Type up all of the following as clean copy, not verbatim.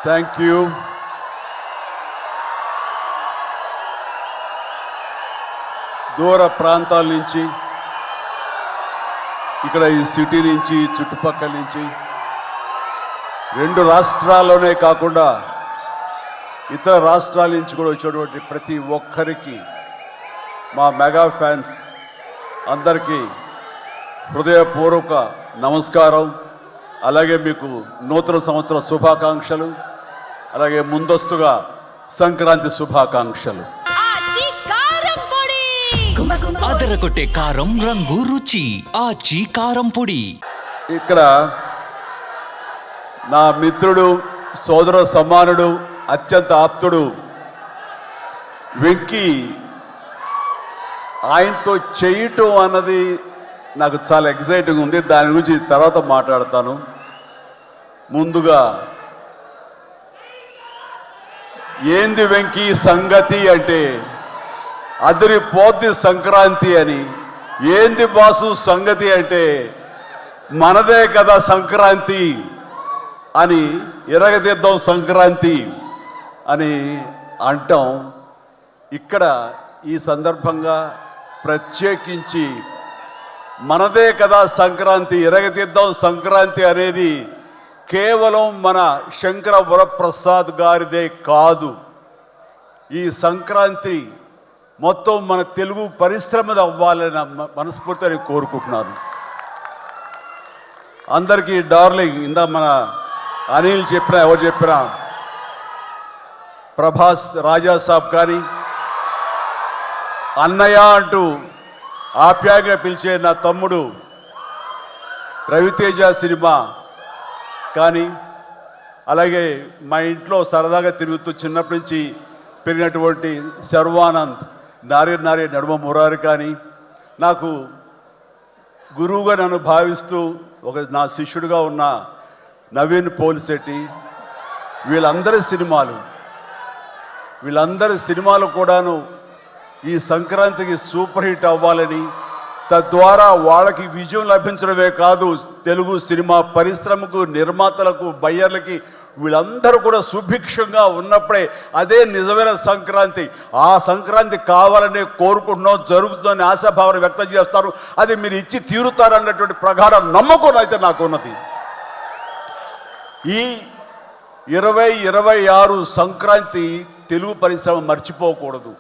Thank you. దూర ప్రాంతాల నుంచి, ఇక్కడ ఈ సిటీ నుంచి, చుట్టుపక్కల నుంచి, 2 రాష్ట్రాల్లోనే కాకుండా ఇతర రాష్ట్రాల నుంచి కూడా వచ్చేటువంటి ప్రతి ఒక్కరికి, మా మెగా ఫ్యాన్స్ అందరికీ హృదయపూర్వక నమస్కారం. అలాగే మీకు నూతన సంవత్సర శుభాకాంక్షలు, అలాగే ముందస్తుగా సంక్రాంతి శుభాకాంక్షలు. అదరగొట్టే కారం రంగు రుచి ఆచి కారం పొడి. ఇక్కడ నా మిత్రుడు, సోదర సమానుడు, అత్యంత ఆప్తుడు వెంకీ ఆయనతో చేయటం అన్నది నాకు చాలా ఎక్సైటింగ్ ఉంది. దాని గురించి తర్వాత మాట్లాడతాను. ముందుగా ఏంది వెంకీ సంగతి అంటే అదిరిపోద్ది సంక్రాంతి అని. ఏంది బాసు సంగతి అంటే మనదే కదా సంక్రాంతి అని, ఇరగదిద్దాం సంక్రాంతి అని అంటాం. ఇక్కడ ఈ సందర్భంగా ప్రత్యేకించి మనదే కదా సంక్రాంతి, ఇరగదిద్దాం సంక్రాంతి అనేది కేవలం మన శంకర వరప్రసాద్ గారిదే కాదు. ఈ సంక్రాంతి మొత్తం మన తెలుగు పరిశ్రమ అవ్వాలని మనస్ఫూర్తిగా కోరుకుంటున్నాను. అందరికీ డార్లింగ్, ఇందా మన అనిల్ చెప్పినా, ఎవరు చెప్పినా, ప్రభాస్ రాజా సాబ్ కానీ, అన్నయ్య అంటూ ఆప్యాయంగా పిలిచే నా తమ్ముడు రవితేజ సినిమా కానీ, అలాగే మా ఇంట్లో సరదాగా తిరుగుతూ చిన్నప్పటి నుంచి పెరిగినటువంటి శర్వానంద్, నారి నడుమ మురారి కానీ, నాకు గురువుగా నన్ను భావిస్తూ నా శిష్యుడిగా ఉన్న నవీన్ పోలిశెట్టి, వీళ్ళందరి సినిమాలు కూడాను ఈ సంక్రాంతికి సూపర్ హిట్ అవ్వాలని, తద్వారా వాళ్ళకి విజయం లభించడమే కాదు, తెలుగు సినిమా పరిశ్రమకు, నిర్మాతలకు, బయ్యర్లకి వీళ్ళందరూ కూడా సుభిక్షంగా ఉన్నప్పుడే అదే నిజమైన సంక్రాంతి. ఆ సంక్రాంతి కావాలనే కోరుకుంటున్నాం, జరుగుతుందని ఆశాభావన వ్యక్తం చేస్తారు. అది మీరు ఇచ్చి తీరుతారన్నటువంటి ప్రగాఢ నమ్మకం అయితే నాకు ఉన్నది. ఈ 2026 సంక్రాంతి తెలుగు పరిశ్రమ మర్చిపోకూడదు.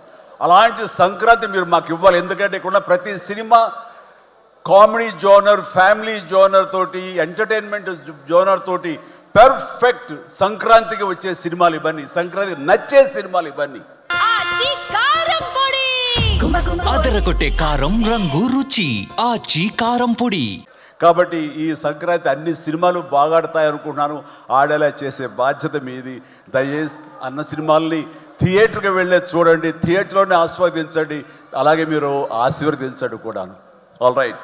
అలాంటి సంక్రాంతి మీరు మాకు ఇవ్వాలి. ఎందుకంటే ఇక్కడ ప్రతి cinema comedy genre, family genre తోటి, ఎంటర్టైన్మెంట్ జోనర్ తోటి పర్ఫెక్ట్ సంక్రాంతికి వచ్చే సినిమాలు ఇవన్నీ, సంక్రాంతికి నచ్చే సినిమాలు ఇవన్నీ. అదరగొట్టే కారం రంగు రుచి ఆచి కారం పొడి. కాబట్టి ఈ సంక్రాంతి అన్ని సినిమాలు బాగా ఆడతాయి అనుకుంటున్నాను. ఆడేలా చేసే బాధ్యత మీది. దయచేసి అన్న సినిమాల్ని థియేటర్కి వెళ్ళే చూడండి, థియేటర్లోనే ఆస్వాదించండి, అలాగే మీరు ఆశీర్వదించండి కూడాను. All right.